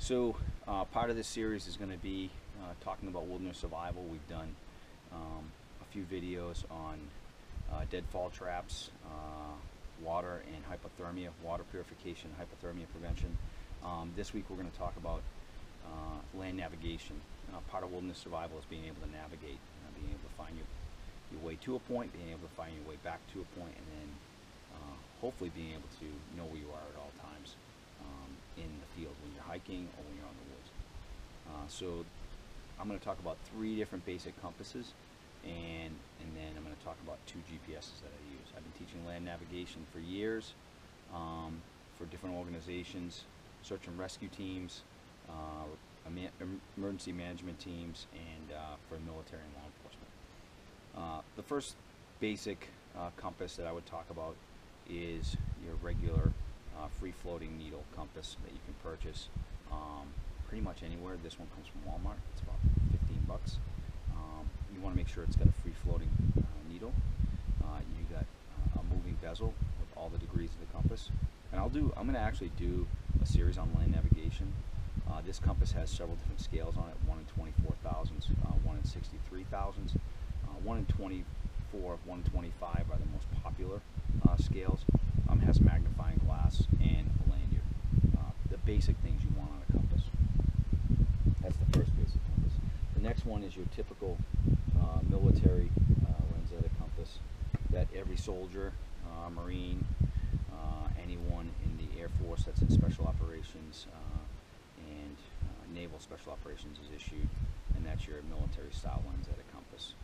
So part of this series is going to be talking about wilderness survival. We've done a few videos on deadfall traps, water and hypothermia, water purification, hypothermia prevention. This week we're going to talk about land navigation. Part of wilderness survival is being able to navigate, being able to find your way to a point, being able to find your way back to a point, and then hopefully being able to know where you are at all times in the field when you're hiking or when you're on the woods. So I'm going to talk about 3 different basic compasses, and then I'm going to talk about 2 GPSs that I use. I've been teaching land navigation for years for different organizations, search and rescue teams, emergency management teams, and for military and law enforcement. The first basic compass that I would talk about is your regular free-floating needle compass that you can purchase pretty much anywhere. This one comes from Walmart. It's about 15 bucks. You want to make sure it's got a free-floating needle. You got a moving bezel with all the degrees of the compass. And I'm going to actually do a series on land navigation. This compass has several different scales on it: 1 in 24 thousandths, 1 in 63 thousandths, 1 in 24, 1 in 25 are the most popular scales. It has magnifying glass and a lanyard. The basic things you want on a compass. That's the first basic compass. The next one is your typical military Lensatic compass that every soldier, Marine, anyone in the Air Force that's in special operations and naval special operations is issued, and that's your military style Lensatic compass.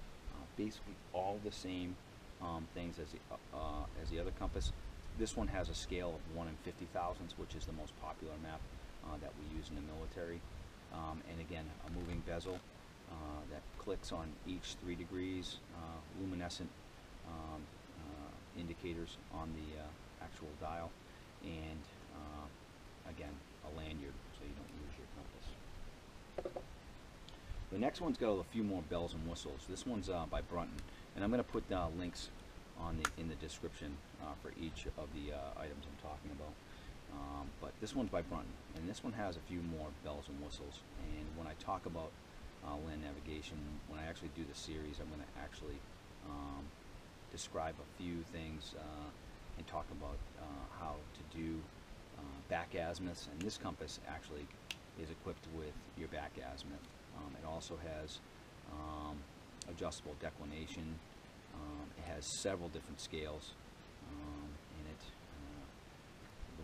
Basically all the same things as the other compass. This one has a scale of 1 in 50 thousandths, which is the most popular map that we use in the military. And again, a moving bezel that clicks on each 3 degrees, luminescent indicators on the actual dial, and again, a lanyard so you don't lose your compass. The next one's got a few more bells and whistles. This one's by Brunton, and I'm going to put links in the description for each of the items I'm talking about. But this one's by Brunton, and this one has a few more bells and whistles. And when I talk about land navigation, when I actually do the series, I'm going to actually describe a few things and talk about how to do back azimuths. And this compass actually is equipped with your back azimuth. It also has adjustable declination. It has several different scales in it.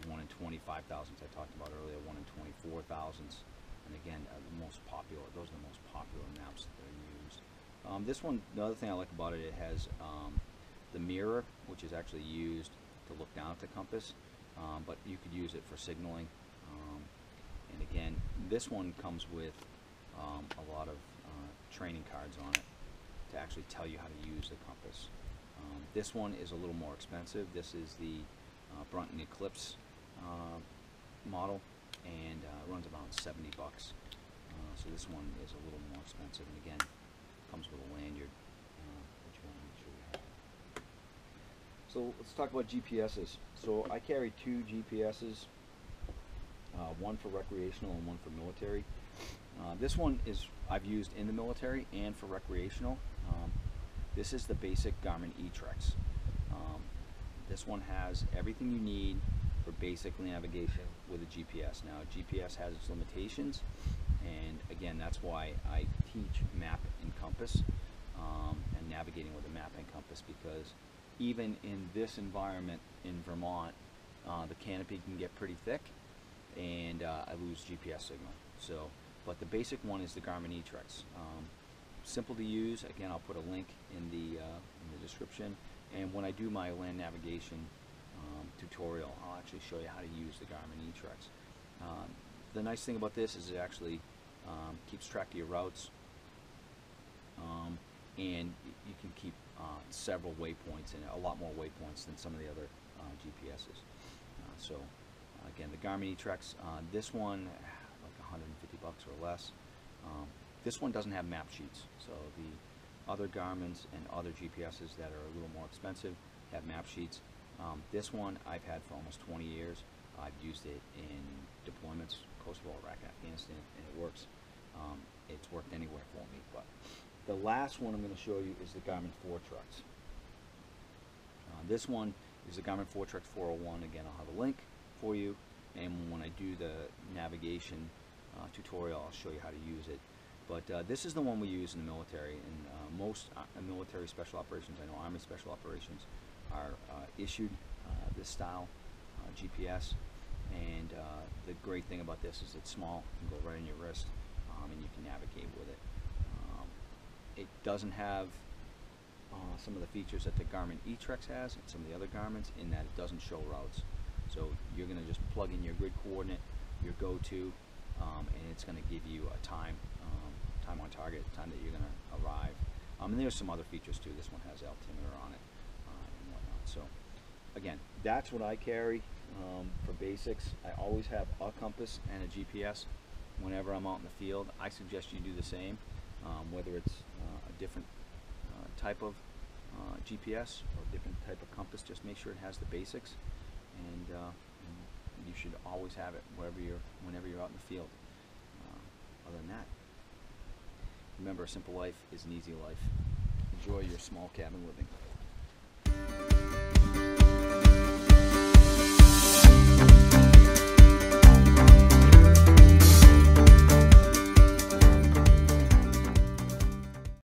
The 1 in 25 thousandths I talked about earlier, 1 in 24 thousandths, and again, the most popular. Those are the most popular maps that are used. This one, the other thing I like about it, it has the mirror, which is actually used to look down at the compass, but you could use it for signaling. And again, this one comes with a lot of training cards on it to actually tell you how to use the compass. This one is a little more expensive. This is the Brunton Eclipse model, and runs about 70 bucks. So this one is a little more expensive, and again, comes with a lanyard, which you want to make sure you have. So let's talk about GPSs. So I carry 2 GPSs, one for recreational and one for military. This one is I've used in the military and for recreational. This is the basic Garmin Etrex. This one has everything you need for basic navigation with a GPS. Now, a GPS has its limitations, and again, that's why I teach map and compass and navigating with a map and compass, because even in this environment in Vermont, the canopy can get pretty thick, and I lose GPS signal. So, but the basic one is the Garmin Etrex. Simple to use. Again, I'll put a link in the description. And when I do my land navigation tutorial, I'll actually show you how to use the Garmin Etrex. The nice thing about this is it actually keeps track of your routes, and you can keep several waypoints, and a lot more waypoints than some of the other GPSs. So again, the Garmin Etrex, this one like 150 bucks or less. This one doesn't have map sheets, so the other Garmins and other GPSs that are a little more expensive have map sheets. This one I've had for almost 20 years. I've used it in deployments, Kosovo, Iraq, Afghanistan, and it works. It's worked anywhere for me. But the last one I'm going to show you is the Garmin Foretrex. This one is the Garmin Foretrex 401. Again, I'll have a link for you, and when I do the navigation tutorial, I'll show you how to use it. But this is the one we use in the military, and most military special operations, I know Army special operations, are issued this style GPS. And the great thing about this is it's small, you can go right in your wrist, and you can navigate with it. It doesn't have some of the features that the Garmin Etrex has and some of the other Garmins, in that it doesn't show routes. So you're going to just plug in your grid coordinate, your go-to, and it's going to give you a time on target, time that you're going to arrive. And there's some other features too. This one has altimeter on it and whatnot. So again, that's what I carry for basics. I always have a compass and a GPS whenever I'm out in the field. I suggest you do the same, whether it's a different type of GPS or a different type of compass. Just make sure it has the basics, and you should always have it whenever you're out in the field. Other than that, remember, a simple life is an easy life. Enjoy your small cabin living.